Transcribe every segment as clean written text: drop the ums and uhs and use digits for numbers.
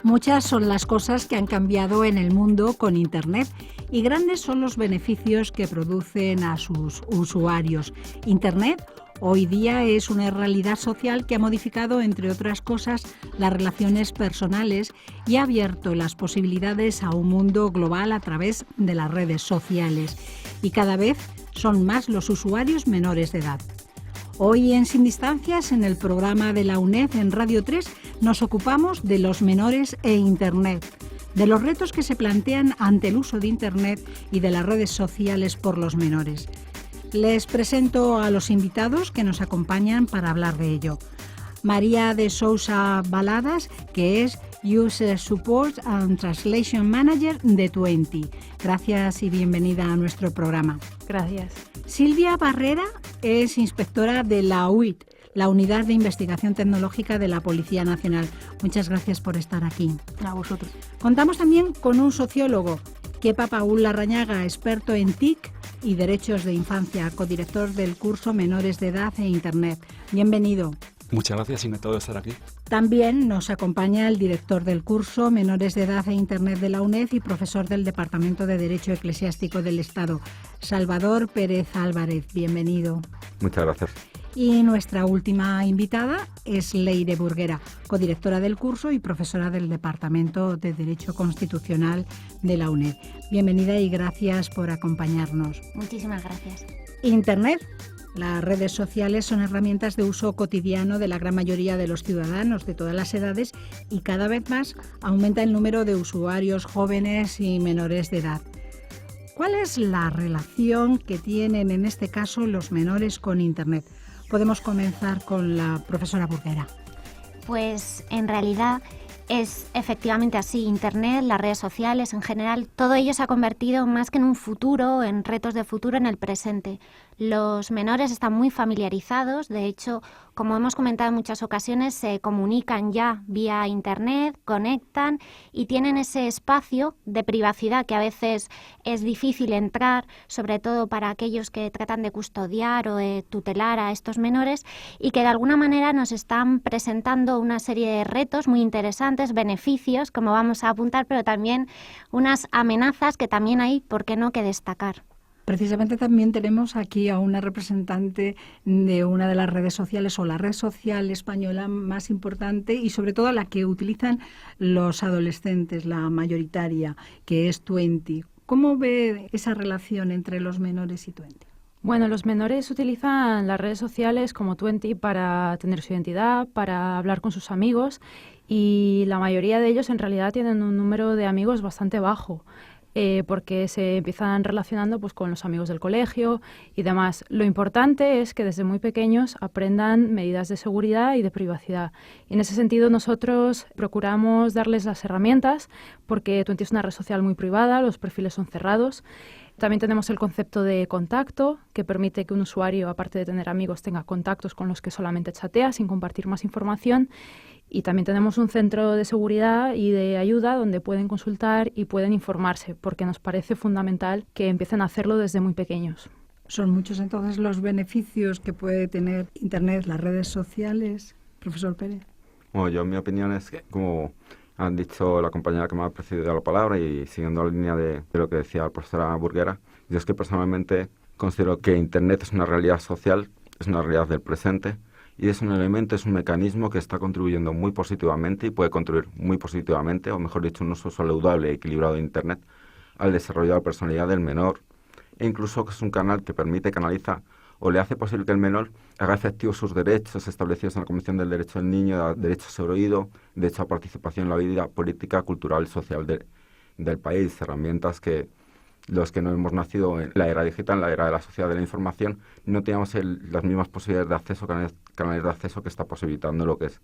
Muchas son las cosas que han cambiado en el mundo con Internet y grandes son los beneficios que producen a sus usuarios. Internet hoy día es una realidad social que ha modificado, entre otras cosas, las relaciones personales y ha abierto las posibilidades a un mundo global a través de las redes sociales. Y cada vez son más los usuarios menores de edad. Hoy en Sin Distancias, en el programa de la UNED en Radio 3, nos ocupamos de los menores e Internet, de los retos que se plantean ante el uso de Internet y de las redes sociales por los menores. Les presento a los invitados que nos acompañan para hablar de ello. María de Sousa Baladas, que es User Support and Translation Manager de Twenty. Gracias y bienvenida a nuestro programa. Gracias. Silvia Barrera es inspectora de la UIT, la Unidad de Investigación Tecnológica de la Policía Nacional. Muchas gracias por estar aquí. A vosotros. Contamos también con un sociólogo, Kepa Paul Larrañaga, experto en TIC y Derechos de Infancia, codirector del curso Menores de Edad e Internet. Bienvenido. Muchas gracias, encantado de estar aquí. También nos acompaña el director del curso Menores de Edad e Internet de la UNED y profesor del Departamento de Derecho Eclesiástico del Estado, Salvador Pérez Álvarez. Bienvenido. Muchas gracias. Y nuestra última invitada es Leire Burguera, codirectora del curso y profesora del Departamento de Derecho Constitucional de la UNED. Bienvenida y gracias por acompañarnos. Muchísimas gracias. Internet. Las redes sociales son herramientas de uso cotidiano de la gran mayoría de los ciudadanos de todas las edades y cada vez más aumenta el número de usuarios jóvenes y menores de edad. ¿Cuál es la relación que tienen en este caso los menores con Internet? Podemos comenzar con la profesora Burguera. Pues en realidad es efectivamente así. Internet, las redes sociales en general, todo ello se ha convertido más que en un futuro, en retos de futuro, en el presente. Los menores están muy familiarizados, de hecho, como hemos comentado en muchas ocasiones, se comunican ya vía Internet, conectan y tienen ese espacio de privacidad que a veces es difícil entrar, sobre todo para aquellos que tratan de custodiar o de tutelar a estos menores y que de alguna manera nos están presentando una serie de retos muy interesantes, beneficios, como vamos a apuntar, pero también unas amenazas que también hay, ¿por qué no?, que destacar. Precisamente también tenemos aquí a una representante de una de las redes sociales o la red social española más importante y sobre todo la que utilizan los adolescentes, la mayoritaria, que es Twenty. ¿Cómo ve esa relación entre los menores y Twenty? Bueno, los menores utilizan las redes sociales como Twenty para tener su identidad, para hablar con sus amigos y la mayoría de ellos en realidad tienen un número de amigos bastante bajo. Porque se empiezan relacionando pues, con los amigos del colegio y demás. Lo importante es que desde muy pequeños aprendan medidas de seguridad y de privacidad. Y en ese sentido nosotros procuramos darles las herramientas porque Twenty es una red social muy privada, los perfiles son cerrados. También tenemos el concepto de contacto, que permite que un usuario, aparte de tener amigos, tenga contactos con los que solamente chatea sin compartir más información. Y también tenemos un centro de seguridad y de ayuda donde pueden consultar y pueden informarse, porque nos parece fundamental que empiecen a hacerlo desde muy pequeños. Son muchos entonces los beneficios que puede tener Internet, las redes sociales. Profesor Pérez. Bueno, yo mi opinión es que, como han dicho la compañera que me ha precedido la palabra y siguiendo la línea de lo que decía la profesora Burguera, yo es que personalmente considero que Internet es una realidad social, es una realidad del presente, y es un elemento, es un mecanismo que está contribuyendo muy positivamente y puede contribuir muy positivamente, o mejor dicho, un uso saludable y equilibrado de Internet al desarrollo de la personalidad del menor. E incluso que es un canal que permite, canaliza o le hace posible que el menor haga efectivos sus derechos establecidos en la Convención del Derecho del Niño, derecho a ser oído, derecho a participación en la vida política, cultural y social del país, herramientas que los que no hemos nacido en la era digital, en la era de la sociedad de la información, no teníamos las mismas posibilidades de acceso, canales de acceso que está posibilitando lo que es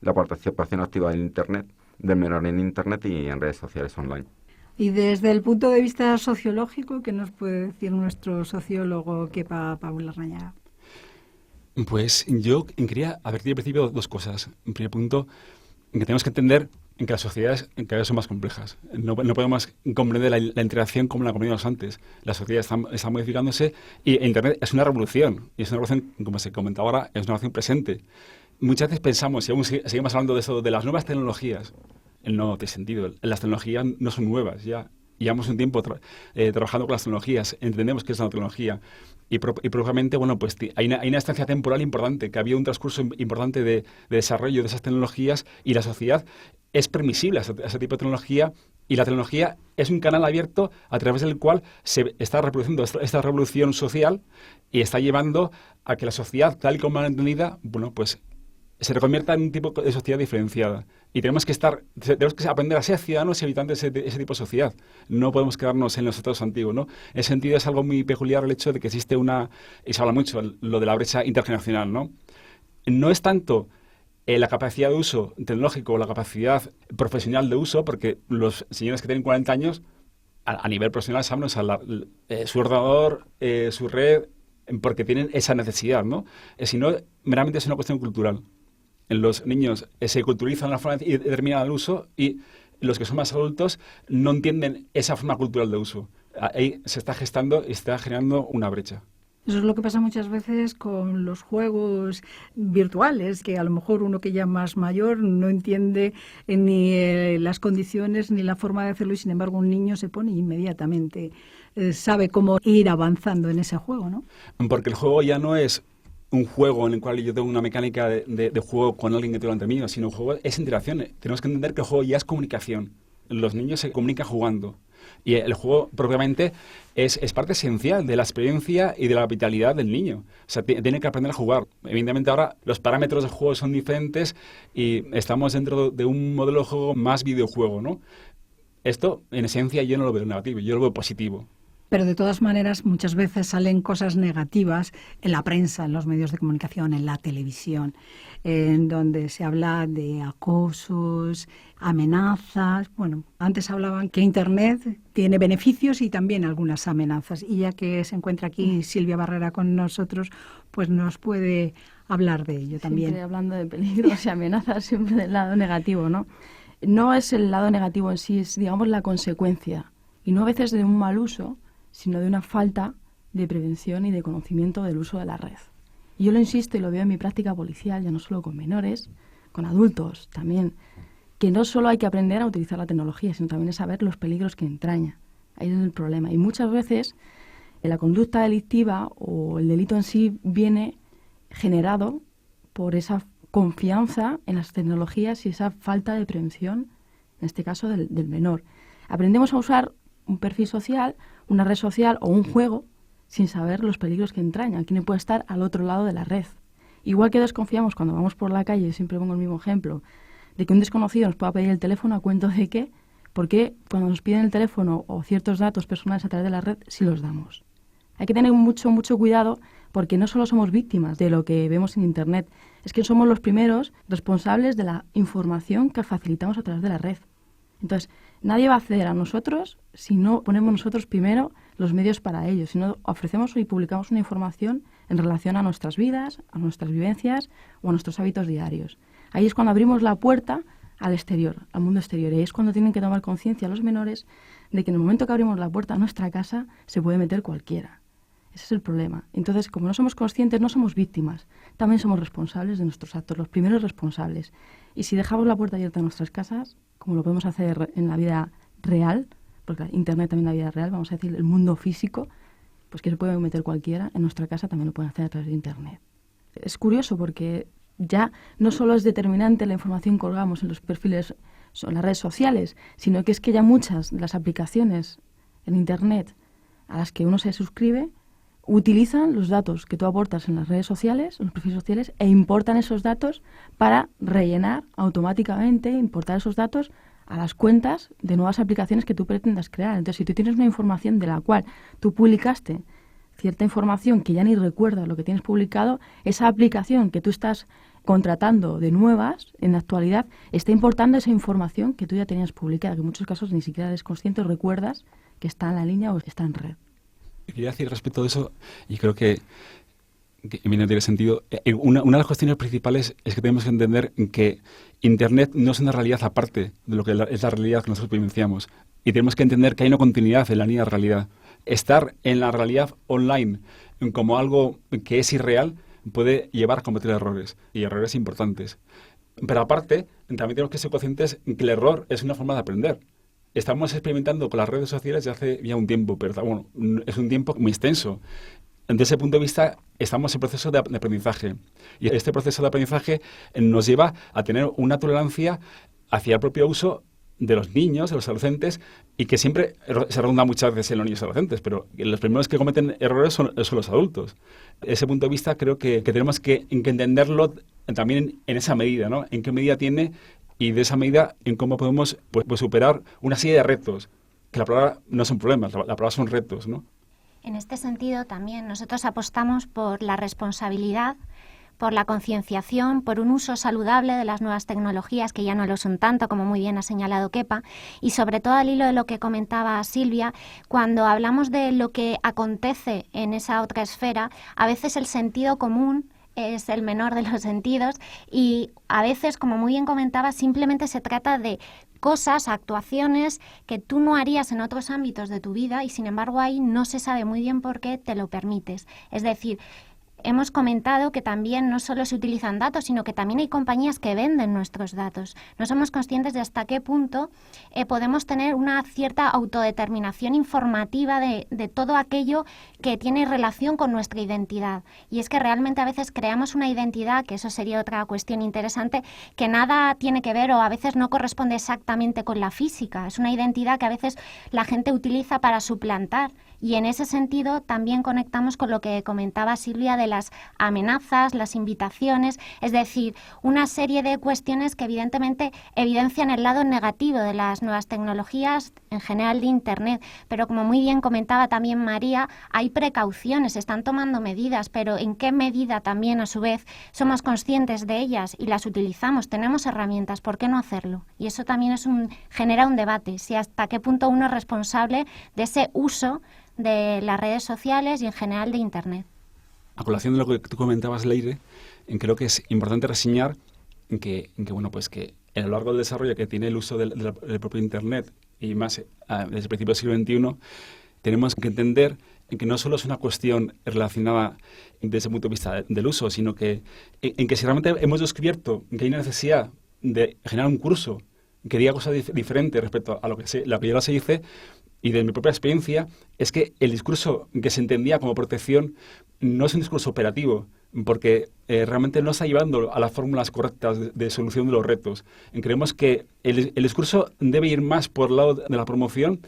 la participación activa en Internet, del menor en Internet y en redes sociales online. Y desde el punto de vista sociológico, ¿qué nos puede decir nuestro sociólogo Kepa Paul Larrañaga? Pues yo quería advertir al principio dos cosas. En primer punto, que tenemos que entender En que las sociedades cada vez son más complejas. No podemos comprender la interacción como la comprendíamos antes. La sociedad está modificándose y Internet es una revolución. Y es una revolución, como se comentaba ahora, es una revolución presente. Muchas veces pensamos, y aún seguimos hablando de eso, de las nuevas tecnologías. No tiene sentido. Las tecnologías no son nuevas. Ya llevamos un tiempo trabajando con las tecnologías. Entendemos qué es la tecnología. Y propiamente, bueno, pues hay una estancia temporal importante, que había un transcurso importante de desarrollo de esas tecnologías y la sociedad es permisible a ese tipo de tecnología y la tecnología es un canal abierto a través del cual se está reproduciendo esta revolución social y está llevando a que la sociedad, tal y como la entendida, bueno, pues se reconvierta en un tipo de sociedad diferenciada. Y tenemos que aprender a ser ciudadanos y habitantes de ese tipo de sociedad. No podemos quedarnos en los estados antiguos, ¿no? En ese sentido es algo muy peculiar el hecho de que existe y se habla mucho, lo de la brecha intergeneracional, ¿no? No es tanto la capacidad de uso tecnológico o la capacidad profesional de uso, porque los señores que tienen 40 años, a nivel profesional saben usar su ordenador, su red, porque tienen esa necesidad, ¿no? Sino meramente es una cuestión cultural. Los niños se culturizan de una forma determinada del uso y los que son más adultos no entienden esa forma cultural de uso. Ahí se está gestando y se está generando una brecha. Eso es lo que pasa muchas veces con los juegos virtuales, que a lo mejor uno que ya más mayor no entiende ni las condiciones ni la forma de hacerlo y sin embargo un niño se pone inmediatamente, sabe cómo ir avanzando en ese juego, ¿no? Porque el juego ya no es un juego en el cual yo tengo una mecánica de juego con alguien que tengo ante mí, sino el juego es interacción. Tenemos que entender que el juego ya es comunicación. Los niños se comunican jugando. Y el juego propiamente es parte esencial de la experiencia y de la vitalidad del niño. O sea, tiene que aprender a jugar. Evidentemente ahora los parámetros del juego son diferentes y estamos dentro de un modelo de juego más videojuego, ¿no? Esto, en esencia, yo no lo veo negativo, yo lo veo positivo. Pero de todas maneras muchas veces salen cosas negativas en la prensa, en los medios de comunicación, en la televisión, en donde se habla de acosos, amenazas. Bueno, antes hablaban que Internet tiene beneficios y también algunas amenazas. Y ya que se encuentra aquí Silvia Barrera con nosotros, pues nos puede hablar de ello también. Siempre hablando de peligros y amenazas, siempre del lado negativo, ¿no? No es el lado negativo en sí, es, digamos, la consecuencia. Y no a veces de un mal uso, sino de una falta de prevención y de conocimiento del uso de la red. Y yo lo insisto y lo veo en mi práctica policial, ya no solo con menores, con adultos también, que no solo hay que aprender a utilizar la tecnología, sino también a saber los peligros que entraña. Ahí es el problema. Y muchas veces la conducta delictiva o el delito en sí viene generado por esa confianza en las tecnologías y esa falta de prevención, en este caso del menor. Aprendemos a usar un perfil social, una red social o un juego sin saber los peligros que entraña, quién puede estar al otro lado de la red. Igual que desconfiamos cuando vamos por la calle, siempre pongo el mismo ejemplo, de que un desconocido nos pueda pedir el teléfono, ¿a cuento de qué? Porque cuando nos piden el teléfono o ciertos datos personales a través de la red, sí los damos. Hay que tener mucho cuidado porque no solo somos víctimas de lo que vemos en Internet, es que somos los primeros responsables de la información que facilitamos a través de la red. Entonces, nadie va a acceder a nosotros si no ponemos nosotros primero los medios para ello, si no ofrecemos y publicamos una información en relación a nuestras vidas, a nuestras vivencias o a nuestros hábitos diarios. Ahí es cuando abrimos la puerta al exterior, al mundo exterior. Y ahí es cuando tienen que tomar conciencia los menores de que en el momento que abrimos la puerta a nuestra casa se puede meter cualquiera. Ese es el problema. Entonces, como no somos conscientes, no somos víctimas. También somos responsables de nuestros actos, los primeros responsables. Y si dejamos la puerta abierta a nuestras casas, como lo podemos hacer en la vida real, porque Internet también es la vida real, vamos a decir, el mundo físico, pues que se puede meter cualquiera, en nuestra casa también lo pueden hacer a través de Internet. Es curioso porque ya no solo es determinante la información que colgamos en los perfiles o en las redes sociales, sino que es que ya muchas de las aplicaciones en Internet a las que uno se suscribe utilizan los datos que tú aportas en las redes sociales, en los perfiles sociales, e importan esos datos para rellenar automáticamente, importar esos datos a las cuentas de nuevas aplicaciones que tú pretendas crear. Entonces, si tú tienes una información de la cual tú publicaste cierta información que ya ni recuerdas lo que tienes publicado, esa aplicación que tú estás contratando de nuevas en la actualidad está importando esa información que tú ya tenías publicada, que en muchos casos ni siquiera eres consciente o recuerdas que está en la línea o está en red. Quería decir respecto de eso, y creo que que a mí no tiene sentido. Una de las cuestiones principales es que tenemos que entender que Internet no es una realidad aparte de lo que es la realidad que nosotros vivenciamos. Y tenemos que entender que hay una continuidad en la línea de realidad. Estar en la realidad online como algo que es irreal puede llevar a cometer errores, y errores importantes. Pero aparte, también tenemos que ser conscientes que el error es una forma de aprender. Estamos experimentando con las redes sociales desde hace ya un tiempo, pero bueno, es un tiempo muy extenso. Desde ese punto de vista, estamos en proceso de aprendizaje. Y este proceso de aprendizaje nos lleva a tener una tolerancia hacia el propio uso de los niños, de los adolescentes, y que siempre se redunda muchas veces en los niños y adolescentes, pero los primeros que cometen errores son los adultos. Desde ese punto de vista, creo que tenemos que entenderlo también en esa medida, ¿no? En qué medida tiene, y de esa medida en cómo podemos pues superar una serie de retos, que la palabra no son problemas, la palabra son retos, ¿no? En este sentido, también nosotros apostamos por la responsabilidad, por la concienciación, por un uso saludable de las nuevas tecnologías, que ya no lo son tanto, como muy bien ha señalado Kepa, y sobre todo al hilo de lo que comentaba Silvia, cuando hablamos de lo que acontece en esa otra esfera, a veces el sentido común es el menor de los sentidos, y a veces, como muy bien comentaba, simplemente se trata de cosas, actuaciones que tú no harías en otros ámbitos de tu vida, y sin embargo ahí no se sabe muy bien por qué te lo permites. Es decir, hemos comentado que también no solo se utilizan datos, sino que también hay compañías que venden nuestros datos. No somos conscientes de hasta qué punto podemos tener una cierta autodeterminación informativa de todo aquello que tiene relación con nuestra identidad. Y es que realmente a veces creamos una identidad, que eso sería otra cuestión interesante, que nada tiene que ver o a veces no corresponde exactamente con la física. Es una identidad que a veces la gente utiliza para suplantar. Y en ese sentido también conectamos con lo que comentaba Silvia de las amenazas, las invitaciones, es decir, una serie de cuestiones que evidentemente evidencian el lado negativo de las nuevas tecnologías, en general de Internet. Pero como muy bien comentaba también María, hay precauciones, se están tomando medidas, pero ¿en qué medida también a su vez somos conscientes de ellas y las utilizamos? Tenemos herramientas, ¿por qué no hacerlo? Y eso también genera un debate, si hasta qué punto uno es responsable de ese uso de las redes sociales y en general de Internet. A colación de lo que tú comentabas, Leire, creo que es importante reseñar que bueno, pues que a lo largo del desarrollo que tiene el uso del propio Internet, y más desde el principio del siglo XXI, tenemos que entender que no solo es una cuestión relacionada desde el punto de vista del uso, sino que en que si realmente hemos descubierto que hay una necesidad de generar un curso que diga cosas diferentes respecto a lo que ahora se dice, y de mi propia experiencia, es que el discurso que se entendía como protección no es un discurso operativo, porque realmente no está llevando a las fórmulas correctas de solución de los retos. Creemos que el discurso debe ir más por el lado de la promoción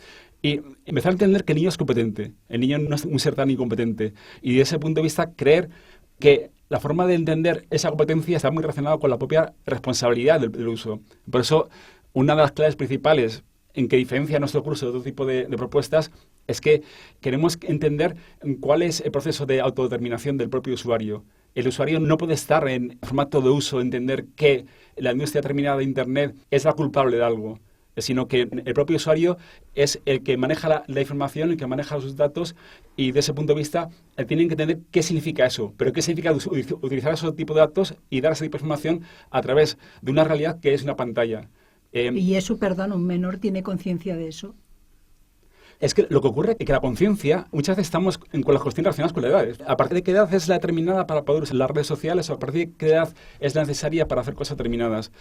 y empezar a entender que el niño es competente. El niño no es un ser tan incompetente. Y de ese punto de vista, creer que la forma de entender esa competencia está muy relacionada con la propia responsabilidad del uso. Por eso, una de las claves principales en que diferencia nuestro curso de otro tipo de propuestas es que queremos entender cuál es el proceso de autodeterminación del propio usuario. El usuario no puede estar en formato de uso, entender que la industria determinada de Internet es la culpable de algo, sino que el propio usuario es el que maneja la información, el que maneja sus datos, y de ese punto de vista tienen que entender qué significa eso, pero qué significa utilizar ese tipo de datos y dar ese tipo de información a través de una realidad que es una pantalla. Y eso, perdón, ¿un menor tiene conciencia de eso? Es que lo que ocurre es que la conciencia, muchas veces estamos con las cuestiones relacionadas con la edad. ¿A partir de qué edad es la determinada para poder usar las redes sociales? ¿O a partir de qué edad es la necesaria para hacer cosas determinadas?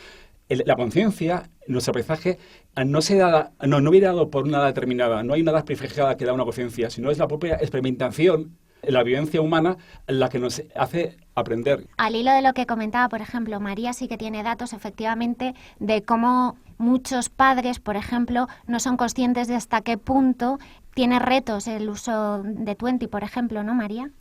La conciencia, nuestro aprendizaje, no viene dado por una edad determinada. No hay una edad privilegiada que da una conciencia, sino es la propia experimentación, la vivencia humana, la que nos hace aprender. Al hilo de lo que comentaba, por ejemplo, María sí que tiene datos, efectivamente, de cómo muchos padres, por ejemplo, no son conscientes de hasta qué punto tiene retos el uso de Twenty, por ejemplo, ¿no, María?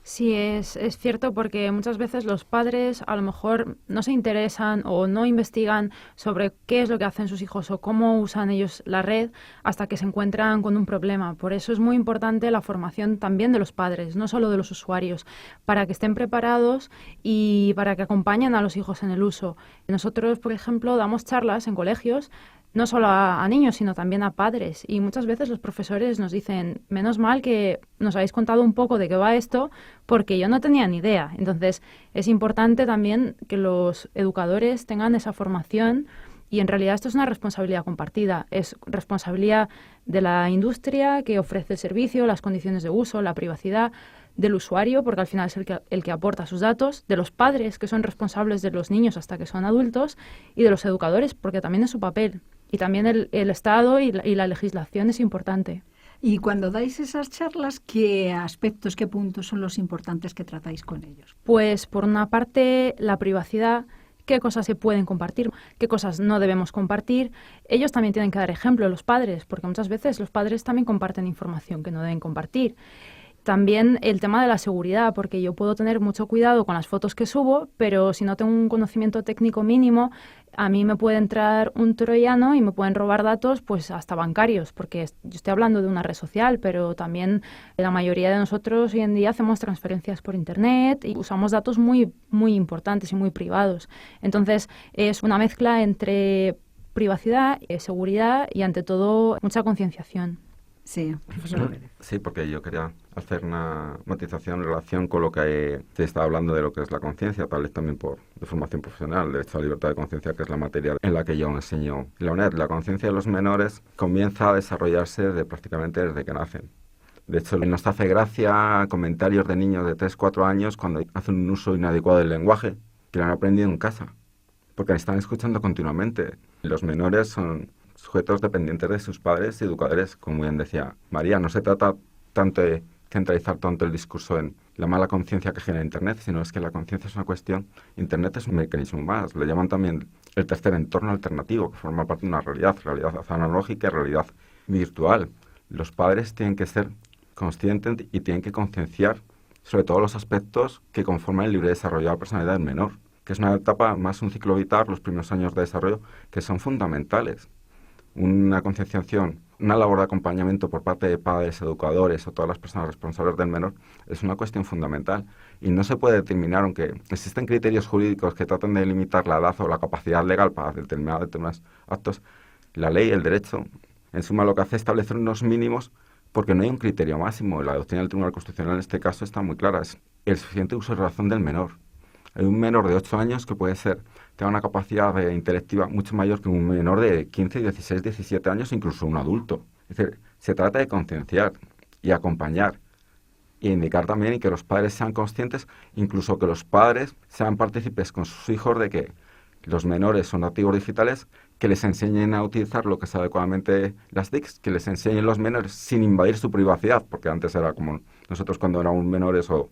Sí, es cierto, porque muchas veces los padres a lo mejor no se interesan o no investigan sobre qué es lo que hacen sus hijos o cómo usan ellos la red hasta que se encuentran con un problema. Por eso es muy importante la formación también de los padres, no solo de los usuarios, para que estén preparados y para que acompañen a los hijos en el uso. Nosotros, por ejemplo, damos charlas en colegios no solo a niños, sino también a padres. Y muchas veces los profesores nos dicen, menos mal que nos habéis contado un poco de qué va esto, porque yo no tenía ni idea. Entonces, es importante también que los educadores tengan esa formación, y en realidad esto es una responsabilidad compartida. Es responsabilidad de la industria que ofrece el servicio, las condiciones de uso, la privacidad, del usuario, porque al final es el que aporta sus datos, de los padres, que son responsables de los niños hasta que son adultos, y de los educadores, porque también es su papel. Y también el Estado y la legislación es importante. Y cuando dais esas charlas, ¿qué aspectos, qué puntos son los importantes que tratáis con ellos? Pues, por una parte, la privacidad, qué cosas se pueden compartir, qué cosas no debemos compartir. Ellos también tienen que dar ejemplo, los padres, porque muchas veces los padres también comparten información que no deben compartir. También el tema de la seguridad, porque yo puedo tener mucho cuidado con las fotos que subo, pero si no tengo un conocimiento técnico mínimo, a mí me puede entrar un troyano y me pueden robar datos, pues hasta bancarios, porque yo estoy hablando de una red social, pero también la mayoría de nosotros hoy en día hacemos transferencias por Internet y usamos datos muy, muy importantes y muy privados. Entonces, es una mezcla entre privacidad, seguridad y, ante todo, mucha concienciación. Sí, profesor Pérez. Sí, porque yo quería hacer una matización en relación con lo que se está hablando de lo que es la conciencia, tal vez también de formación profesional, derecho a la libertad de conciencia, que es la materia en la que yo enseño en la UNED. La conciencia de los menores comienza a desarrollarse prácticamente desde que nacen. De hecho, nos hace gracia comentarios de niños de 3-4 años cuando hacen un uso inadecuado del lenguaje, que lo han aprendido en casa, porque están escuchando continuamente. Los menores son sujetos dependientes de sus padres y educadores, como bien decía María. No se trata tanto de centralizar tanto el discurso en la mala conciencia que genera Internet, sino es que la conciencia es una cuestión. Internet es un mecanismo más. Le llaman también el tercer entorno alternativo, que forma parte de una realidad analógica y realidad virtual. Los padres tienen que ser conscientes y tienen que concienciar sobre todos los aspectos que conforman el libre desarrollo de la personalidad del menor, que es una etapa más un ciclo vital, los primeros años de desarrollo, que son fundamentales. Una concienciación, una labor de acompañamiento por parte de padres, educadores o todas las personas responsables del menor es una cuestión fundamental y no se puede determinar, aunque existen criterios jurídicos que tratan de limitar la edad o la capacidad legal para determinados actos. La ley, el derecho, en suma lo que hace es establecer unos mínimos, porque no hay un criterio máximo. La doctrina del Tribunal Constitucional en este caso está muy clara, es el suficiente uso de razón del menor. Hay un menor de 8 años que tenga una capacidad intelectiva mucho mayor que un menor de 15, 16, 17 años, incluso un adulto. Es decir, se trata de concienciar y acompañar e indicar también y que los padres sean conscientes, incluso que los padres sean partícipes con sus hijos de que los menores son nativos digitales, que les enseñen a utilizar lo que es adecuadamente las TICs, que les enseñen los menores sin invadir su privacidad, porque antes era como nosotros cuando éramos menores o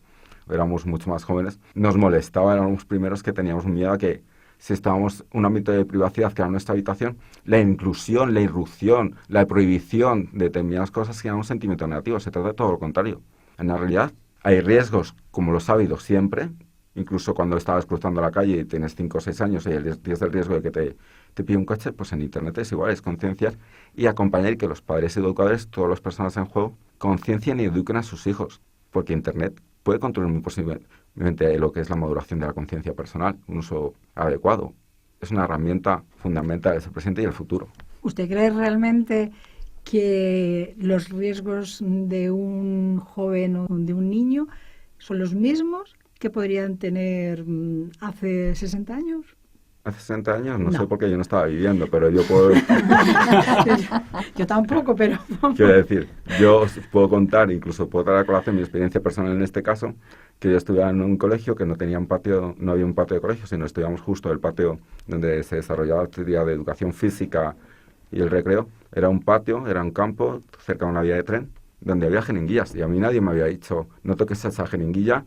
éramos mucho más jóvenes, nos molestaba, éramos los primeros que teníamos miedo a que si estábamos en un ámbito de privacidad que era nuestra habitación, la inclusión, la irrupción, la prohibición de determinadas cosas que eran un sentimiento negativo. Se trata de todo lo contrario. En la realidad hay riesgos, como los ha habido siempre, incluso cuando estabas cruzando la calle y tienes 5 o 6 años y tienes el riesgo de que te pille un coche, pues en Internet es igual, es concienciar y acompañar y que los padres y educadores, todas las personas en juego, conciencien y eduquen a sus hijos, porque Internet puede controlar muy posiblemente lo que es la maduración de la conciencia personal, un uso adecuado. Es una herramienta fundamental del presente y el futuro. ¿Usted cree realmente que los riesgos de un joven o de un niño son los mismos que podrían tener hace 60 años? Hace 60 años no sé porque yo no estaba viviendo, pero yo puedo... Yo tampoco, pero... Quiero decir, yo os puedo contar, incluso puedo traer a colación mi experiencia personal en este caso, que yo estudiaba en un colegio que no tenía un patio, no había un patio de colegio, sino estudiábamos justo el patio donde se desarrollaba la actividad de educación física y el recreo. Era un patio, era un campo cerca de una vía de tren, donde había jeringuillas, y a mí nadie me había dicho, no toques esa jeringuilla,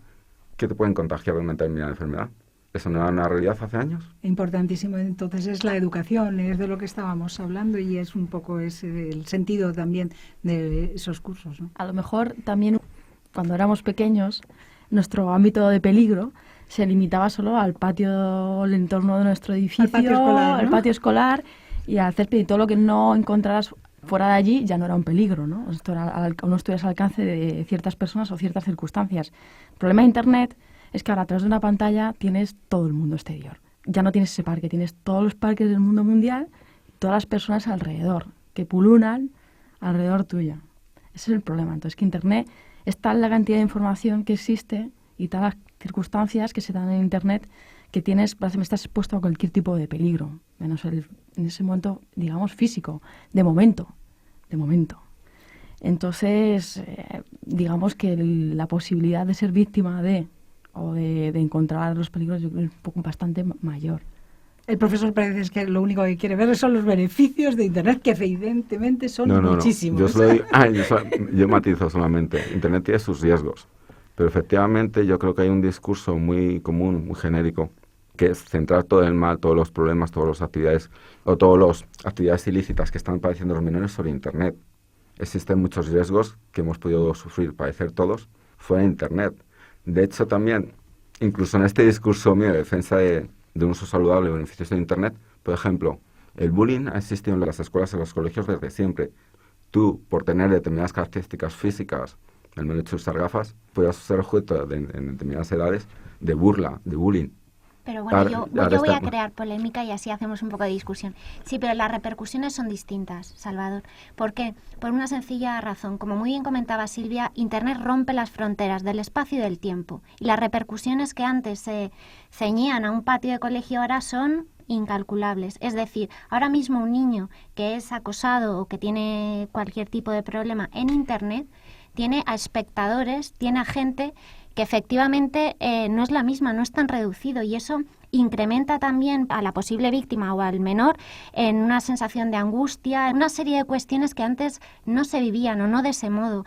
que te pueden contagiar de una determinada enfermedad. ¿Eso no era una realidad hace años? Importantísimo. Entonces es la educación, es de lo que estábamos hablando y es un poco el sentido también de esos cursos, ¿no? A lo mejor también cuando éramos pequeños, nuestro ámbito de peligro se limitaba solo al patio, el entorno de nuestro edificio, al patio escolar y al césped, y todo lo que no encontraras fuera de allí ya no era un peligro, ¿no? Esto era no estuvieras al alcance de ciertas personas o ciertas circunstancias. El problema de Internet es que ahora, a través de una pantalla, tienes todo el mundo exterior. Ya no tienes ese parque, tienes todos los parques del mundo mundial todas las personas alrededor, que pululan alrededor tuya. Ese es el problema. Entonces, que Internet es tal la cantidad de información que existe y tal las circunstancias que se dan en Internet que estás expuesto a cualquier tipo de peligro, menos en ese momento, digamos, físico, de momento. Entonces, digamos que la posibilidad de ser víctima de encontrar los peligros, yo creo, es un poco bastante mayor. El profesor parece que lo único que quiere ver son los beneficios de Internet, que evidentemente son muchísimos. Yo matizo solamente. Internet tiene sus riesgos, pero efectivamente yo creo que hay un discurso muy común, muy genérico, que es centrar todo el mal, todos los problemas, todas las actividades o todas las actividades ilícitas que están padeciendo los menores sobre Internet. Existen muchos riesgos que hemos podido sufrir, padecer todos, fuera de Internet. De hecho, también, incluso en este discurso mío de defensa de un uso saludable y beneficios de Internet, por ejemplo, el bullying ha existido en las escuelas y en los colegios desde siempre. Tú, por tener determinadas características físicas, el mero hecho de usar gafas, podías ser objeto en determinadas edades de burla, de bullying. Pero bueno, yo voy a crear polémica y así hacemos un poco de discusión. Sí, pero las repercusiones son distintas, Salvador. ¿Por qué? Por una sencilla razón. Como muy bien comentaba Silvia, Internet rompe las fronteras del espacio y del tiempo. Y las repercusiones que antes se ceñían a un patio de colegio ahora son incalculables. Es decir, ahora mismo un niño que es acosado o que tiene cualquier tipo de problema en Internet tiene a espectadores, tiene a gente que efectivamente no es la misma, no es tan reducido, y eso incrementa también a la posible víctima o al menor en una sensación de angustia, en una serie de cuestiones que antes no se vivían o no de ese modo.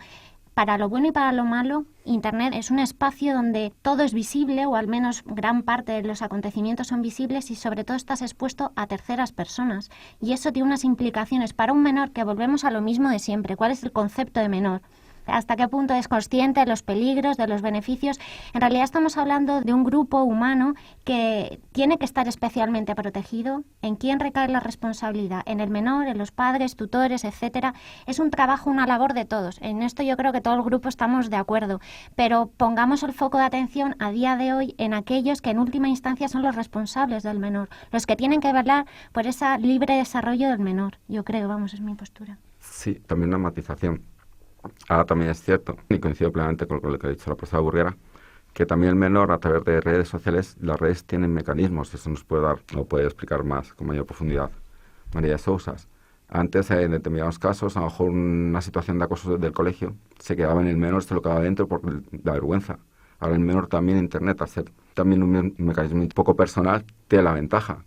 Para lo bueno y para lo malo, Internet es un espacio donde todo es visible, o al menos gran parte de los acontecimientos son visibles, y sobre todo estás expuesto a terceras personas. Y eso tiene unas implicaciones para un menor que volvemos a lo mismo de siempre. ¿Cuál es el concepto de menor? ¿Hasta qué punto es consciente de los peligros, de los beneficios? En realidad estamos hablando de un grupo humano que tiene que estar especialmente protegido. ¿En quién recae la responsabilidad? ¿En el menor, en los padres, tutores, etcétera? Es un trabajo, una labor de todos. En esto yo creo que todo el grupo estamos de acuerdo. Pero pongamos el foco de atención a día de hoy en aquellos que en última instancia son los responsables del menor, los que tienen que velar por ese libre desarrollo del menor. Yo creo, vamos, es mi postura. Sí, también una matización. Ahora también es cierto, y coincido plenamente con lo que ha dicho la profesora Burguera, que también el menor, a través de redes sociales, las redes tienen mecanismos, eso nos puede dar, o puede explicar más, con mayor profundidad, María Sousas. Antes, en determinados casos, a lo mejor una situación de acoso del colegio, se quedaba en el menor, se lo quedaba dentro por la vergüenza. Ahora el menor también, Internet, al ser también un mecanismo un poco personal, tiene la ventaja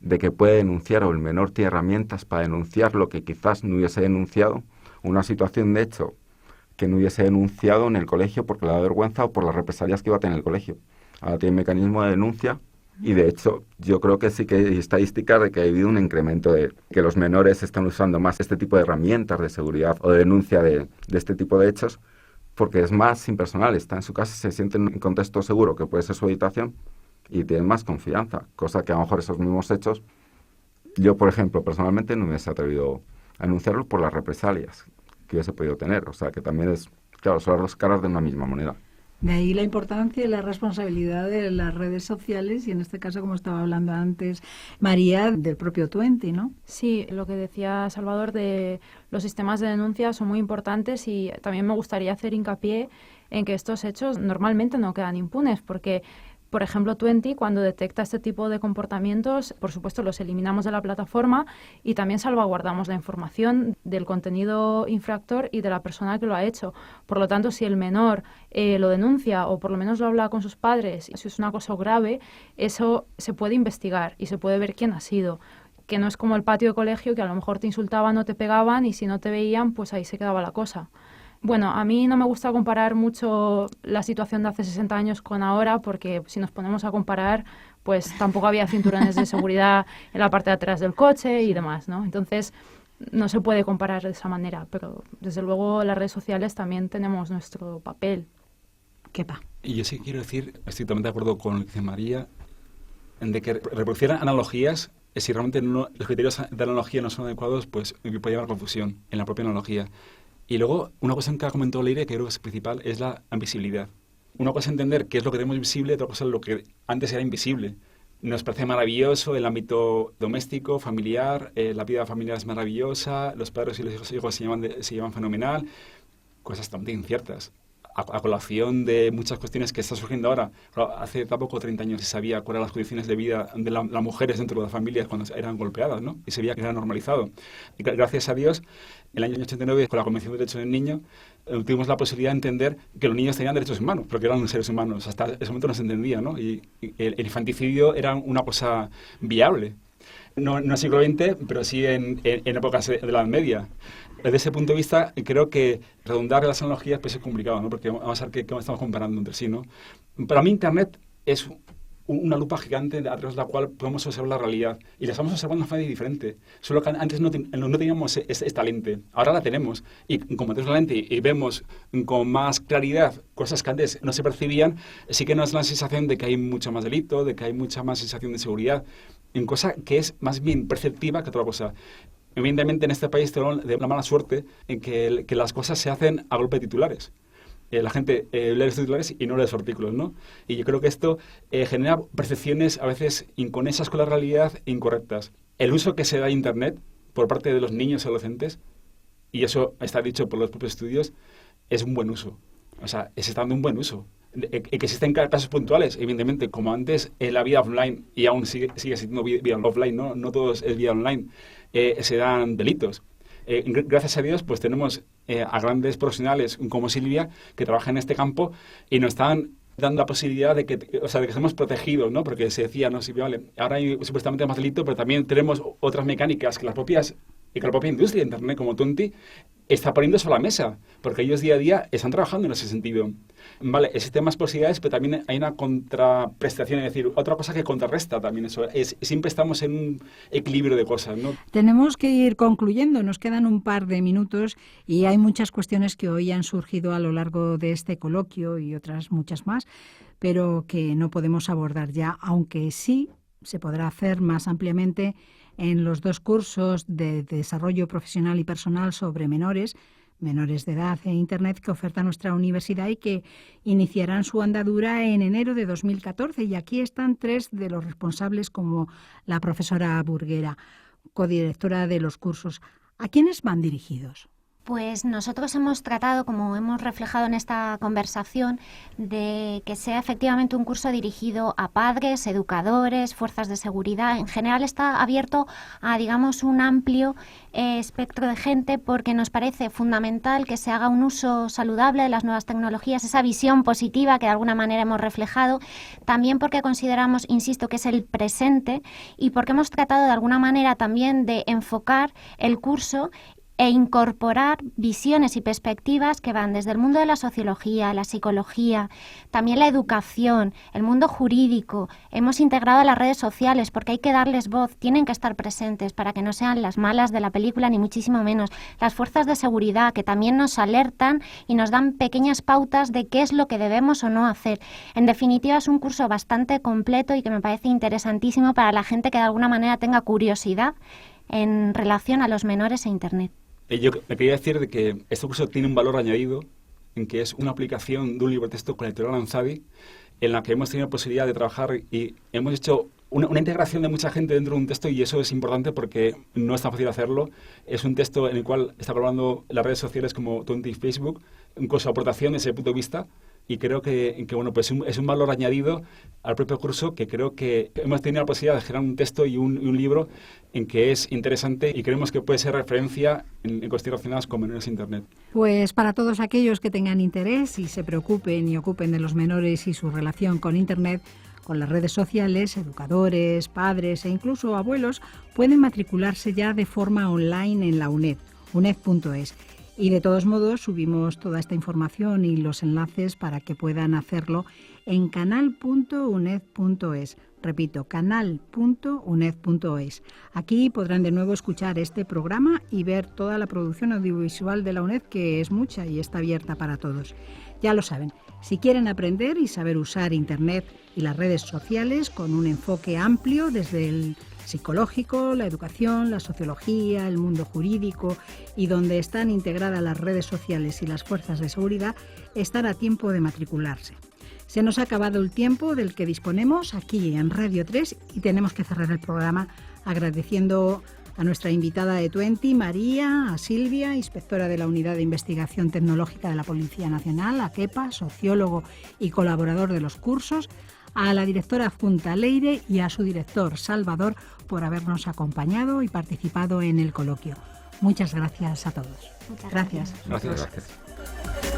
de que puede denunciar, o el menor tiene herramientas para denunciar lo que quizás no hubiese denunciado, una situación de hecho que no hubiese denunciado en el colegio porque le da vergüenza o por las represalias que iba a tener el colegio. Ahora tiene mecanismo de denuncia y de hecho yo creo que sí que hay estadísticas de que ha habido un incremento de que los menores están usando más este tipo de herramientas de seguridad o de denuncia de este tipo de hechos porque es más impersonal, está en su casa, se siente en un contexto seguro que puede ser su habitación y tienen más confianza, cosa que a lo mejor esos mismos hechos yo, por ejemplo, personalmente no me hubiese atrevido a anunciarlo por las represalias que hubiese podido tener. O sea, que también es, claro, son las dos caras de una misma moneda. De ahí la importancia y la responsabilidad de las redes sociales y en este caso, como estaba hablando antes María, del propio Twenty, ¿no? Sí, lo que decía Salvador de los sistemas de denuncia son muy importantes y también me gustaría hacer hincapié en que estos hechos normalmente no quedan impunes porque... Por ejemplo, Twenty, cuando detecta este tipo de comportamientos, por supuesto los eliminamos de la plataforma y también salvaguardamos la información del contenido infractor y de la persona que lo ha hecho. Por lo tanto, si el menor lo denuncia o por lo menos lo habla con sus padres, si es un acoso grave, eso se puede investigar y se puede ver quién ha sido. Que no es como el patio de colegio, que a lo mejor te insultaban o te pegaban y si no te veían, pues ahí se quedaba la cosa. Bueno, a mí no me gusta comparar mucho la situación de hace 60 años con ahora, porque si nos ponemos a comparar, pues tampoco había cinturones de seguridad en la parte de atrás del coche y demás, ¿no? Entonces, no se puede comparar de esa manera, pero desde luego las redes sociales también tenemos nuestro papel. Kepa. Y yo sí quiero decir, estoy totalmente de acuerdo con lo que dice María, de que reproducir analogías, si realmente los criterios de analogía no son adecuados, pues puede llevar a confusión en la propia analogía. Y luego, una cosa que ha comentado Leire, que creo que es principal, es la invisibilidad. Una cosa es entender qué es lo que tenemos visible, otra cosa es lo que antes era invisible. Nos parece maravilloso el ámbito doméstico, familiar, la vida familiar es maravillosa, los padres y los hijos se llevan fenomenal, cosas también inciertas. A colación de muchas cuestiones que están surgiendo ahora. Hace tampoco 30 años se sabía cuáles eran las condiciones de vida de las mujeres dentro de las familias cuando eran golpeadas, ¿no? Y se veía que era normalizado. Y gracias a Dios, en el año 89, con la Convención de Derechos del Niño, tuvimos la posibilidad de entender que los niños tenían derechos humanos, porque eran seres humanos. Hasta ese momento no se entendía, ¿no? Y el infanticidio era una cosa viable. No en el siglo XX, pero sí en épocas de la Edad Media. Desde ese punto de vista, creo que redundar en las analogías pues es complicado, ¿no? Porque vamos a ver qué estamos comparando entre sí, ¿no? Para mí Internet es una lupa gigante a través de la cual podemos observar la realidad. Y la estamos observando de manera diferente. Solo que antes no teníamos esta lente. Ahora la tenemos. Y como tenemos la lente y vemos con más claridad cosas que antes no se percibían, sí que nos da la sensación de que hay mucho más delito, de que hay mucha más sensación de seguridad. En cosa que es más bien perceptiva que otra cosa. Evidentemente en este país tenemos de una mala suerte en que las cosas se hacen a golpe de titulares. La gente lee los titulares y no lee los artículos, ¿no? Y yo creo que esto genera percepciones a veces inconexas con la realidad e incorrectas. El uso que se da de Internet por parte de los niños y adolescentes, y eso está dicho por los propios estudios, es un buen uso. O sea, se está dando un buen uso. Que existen casos puntuales, evidentemente, como antes en la vida offline, y aún sigue siendo vida offline, no todo es vida online, se dan delitos. Gracias a Dios, pues tenemos a grandes profesionales como Silvia que trabajan en este campo y nos están dando la posibilidad de que estemos protegidos, ¿no? Porque se decía, no, Silvia, vale, ahora hay supuestamente más delito, pero también tenemos otras mecánicas que la propia industria de Internet como Tonti está poniendo sobre la mesa, porque ellos día a día están trabajando en ese sentido. Vale, existen más posibilidades, pero también hay una contraprestación, es decir, otra cosa que contrarresta también eso. Siempre estamos en un equilibrio de cosas, ¿no? Tenemos que ir concluyendo, nos quedan un par de minutos y hay muchas cuestiones que hoy han surgido a lo largo de este coloquio y otras muchas más, pero que no podemos abordar ya, aunque sí se podrá hacer más ampliamente en los 2 cursos de desarrollo profesional y personal sobre menores de edad e Internet que oferta nuestra universidad y que iniciarán su andadura en enero de 2014. Y aquí están 3 de los responsables, como la profesora Burguera, codirectora de los cursos. ¿A quiénes van dirigidos? Pues nosotros hemos tratado, como hemos reflejado en esta conversación, de que sea efectivamente un curso dirigido a padres, educadores, fuerzas de seguridad. En general está abierto a, digamos, un amplio espectro de gente, porque nos parece fundamental que se haga un uso saludable de las nuevas tecnologías, esa visión positiva que de alguna manera hemos reflejado, también porque consideramos, insisto, que es el presente y porque hemos tratado de alguna manera también de enfocar el curso e incorporar visiones y perspectivas que van desde el mundo de la sociología, la psicología, también la educación, el mundo jurídico. Hemos integrado a las redes sociales porque hay que darles voz, tienen que estar presentes para que no sean las malas de la película, ni muchísimo menos. Las fuerzas de seguridad que también nos alertan y nos dan pequeñas pautas de qué es lo que debemos o no hacer. En definitiva, es un curso bastante completo y que me parece interesantísimo para la gente que de alguna manera tenga curiosidad en relación a los menores e Internet. Yo le quería decir de que este curso tiene un valor añadido, en que es una aplicación de un libro de texto con la editorial Ansadi, en la que hemos tenido posibilidad de trabajar y hemos hecho una integración de mucha gente dentro de un texto, y eso es importante porque no es tan fácil hacerlo. Es un texto en el cual está colaborando las redes sociales como Twitter y Facebook, con su aportación desde ese punto de vista. Y creo que bueno, pues es un valor añadido al propio curso, que creo que hemos tenido la posibilidad de generar un texto y un libro en que es interesante y creemos que puede ser referencia en cuestiones relacionadas con menores e Internet. Pues para todos aquellos que tengan interés y se preocupen y ocupen de los menores y su relación con Internet, con las redes sociales, educadores, padres e incluso abuelos pueden matricularse ya de forma online en la UNED, uned.es. Y de todos modos subimos toda esta información y los enlaces para que puedan hacerlo en canal.uned.es. Repito, canal.uned.es. Aquí podrán de nuevo escuchar este programa y ver toda la producción audiovisual de la UNED, que es mucha y está abierta para todos. Ya lo saben, si quieren aprender y saber usar Internet y las redes sociales con un enfoque amplio desde el psicológico, la educación, la sociología, el mundo jurídico, y donde están integradas las redes sociales y las fuerzas de seguridad, están a tiempo de matricularse. Se nos ha acabado el tiempo del que disponemos aquí en Radio 3 y tenemos que cerrar el programa agradeciendo a nuestra invitada de Twenty, María, a Silvia, inspectora de la Unidad de Investigación Tecnológica de la Policía Nacional, a Kepa, sociólogo y colaborador de los cursos, a la directora adjunta Leire y a su director Salvador por habernos acompañado y participado en el coloquio. Muchas gracias a todos. Muchas Gracias. Gracias. Gracias.